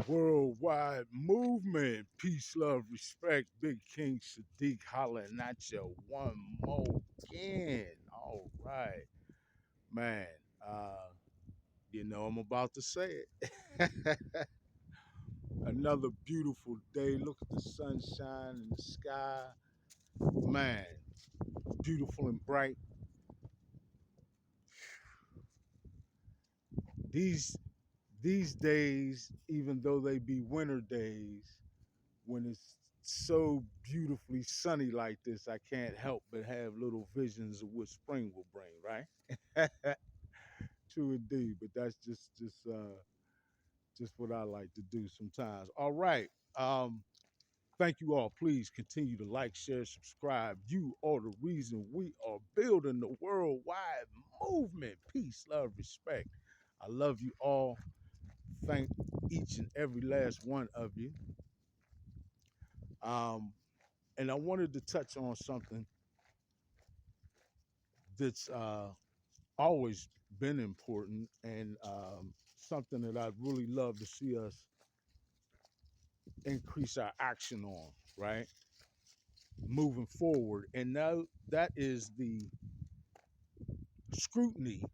Worldwide movement, peace, love, respect. Big King Sadiq hollering at you one more again. All right, man. Uh, I'm about to say it. Another beautiful day. Look at the sunshine in the sky, man. Beautiful and bright. These these days, even though they be winter days, when it's so beautifully sunny like this, I can't help but have little visions of what spring will bring, right? True indeed, but that's just what I like to do sometimes. All right. Thank you all. Please continue to like, share, subscribe. You are the reason we are building the worldwide movement. Peace, love, respect. I love you all. Thank each and every last one of you. Um, and I wanted to touch on something that's always been important and something that I'd really love to see us increase our action on, right? Moving forward. And now that is the scrutiny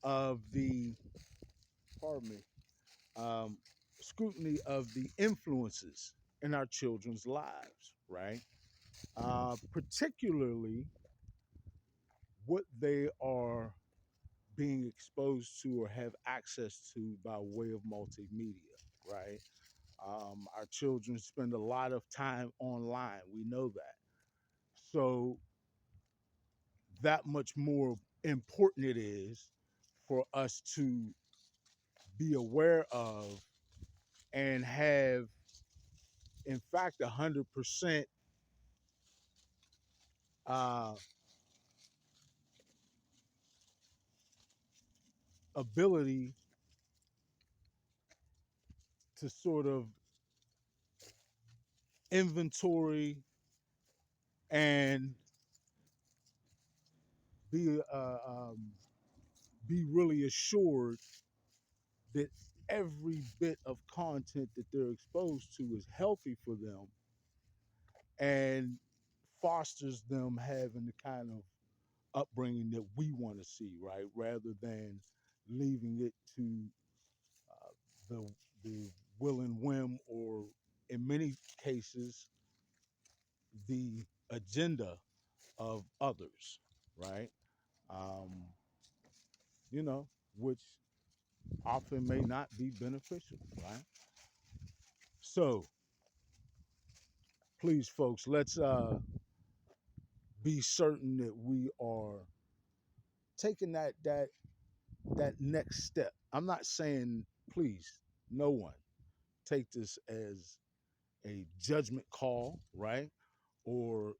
of the, pardon me, um, scrutiny of the influences in our children's lives, right? Particularly what they are being exposed to or have access to by way of multimedia, right? Our children spend a lot of time online. We know that. So, that much more important it is for us to be aware of and have, in fact, 100% uh, ability to sort of inventory and be be really assured that every bit of content that they're exposed to is healthy for them and fosters them having the kind of upbringing that we want to see, right? Rather than leaving it to the will and whim, or in many cases, the agenda of others, right? Um, which often may not be beneficial, right? So, please, folks, let's be certain that we are taking that next step. I'm not saying, please, no one take this as a judgment call, right? Or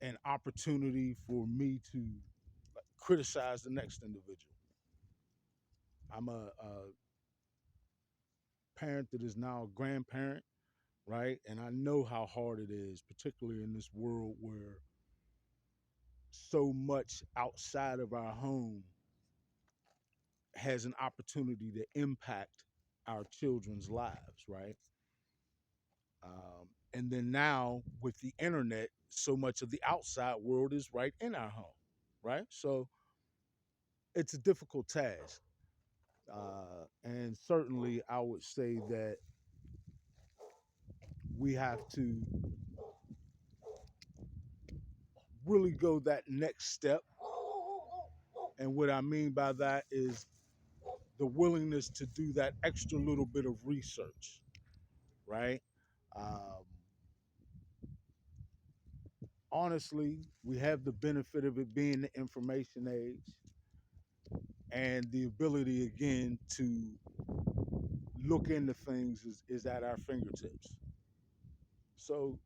an opportunity for me to criticize the next individual. I'm a parent that is now a grandparent, right? And I know how hard it is, particularly in this world where so much outside of our home has an opportunity to impact our children's lives, right? And then now with the internet, so much of the outside world is right in our home, right? So it's a difficult task. And certainly, I would say that we have to really go that next step. And what I mean by that is the willingness to do that extra little bit of research, right? Um, Honestly, we have the benefit of it being the information age and the ability, again, to look into things is at our fingertips. So,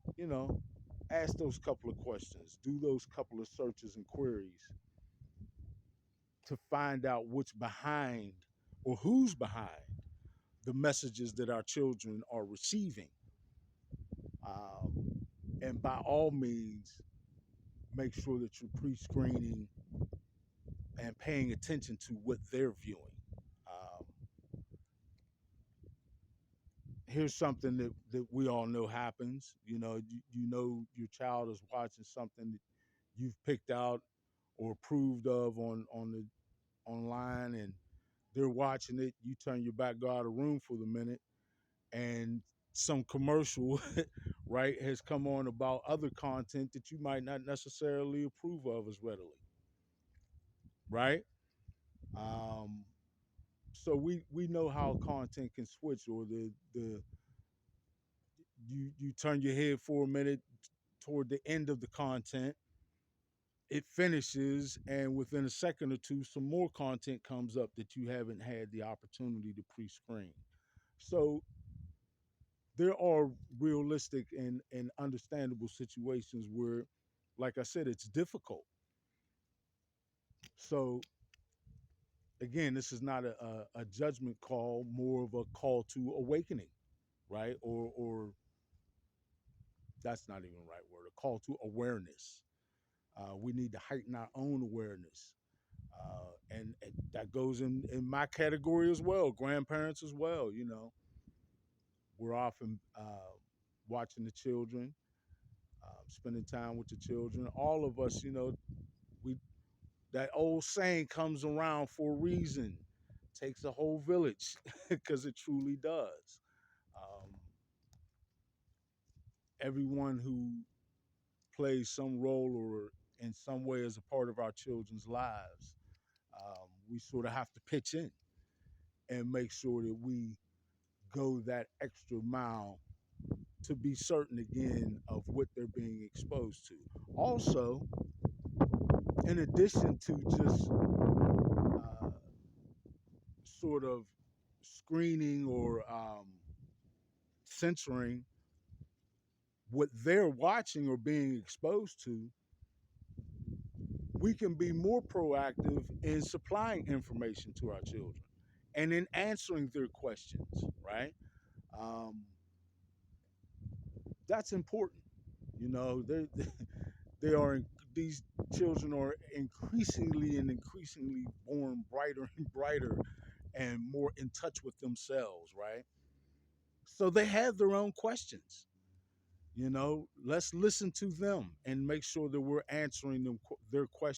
ask those couple of questions, do those couple of searches and queries to find out what's behind or who's behind the messages that our children are receiving. Um, and by all means, make sure that you're pre screening and paying attention to what they're viewing. Um, here's something that we all know happens. You know your child is watching something that you've picked out or approved of on the online, and they're watching it. You turn your back, go out of the room for the minute, and some commercial, right, has come on about other content that you might not necessarily approve of as readily, right? Um, so we know how content can switch, or the you turn your head for a minute toward the end of the content, it finishes, and within a second or two, some more content comes up that you haven't had the opportunity to pre-screen. So there are realistic and understandable situations where, like I said, it's difficult. So again, this is not a judgment call, more of a call to awakening, right? Or that's not even the right word, a call to awareness. We need to heighten our own awareness. And that goes in my category as well, grandparents as well. We're often watching the children, spending time with the children. All of us, we that old saying comes around for a reason. Takes a whole village, because it truly does. Um, Everyone who plays some role or in some way as a part of our children's lives, we sort of have to pitch in and make sure that we go that extra mile to be certain again of what they're being exposed to. Also, in addition to just sort of screening or censoring what they're watching or being exposed to, we can be more proactive in supplying information to our children and in answering their questions, right? Um, that's important. They they are these children are increasingly and increasingly born brighter and brighter and more in touch with themselves, right? So they have their own questions. Let's listen to them and make sure that we're answering their questions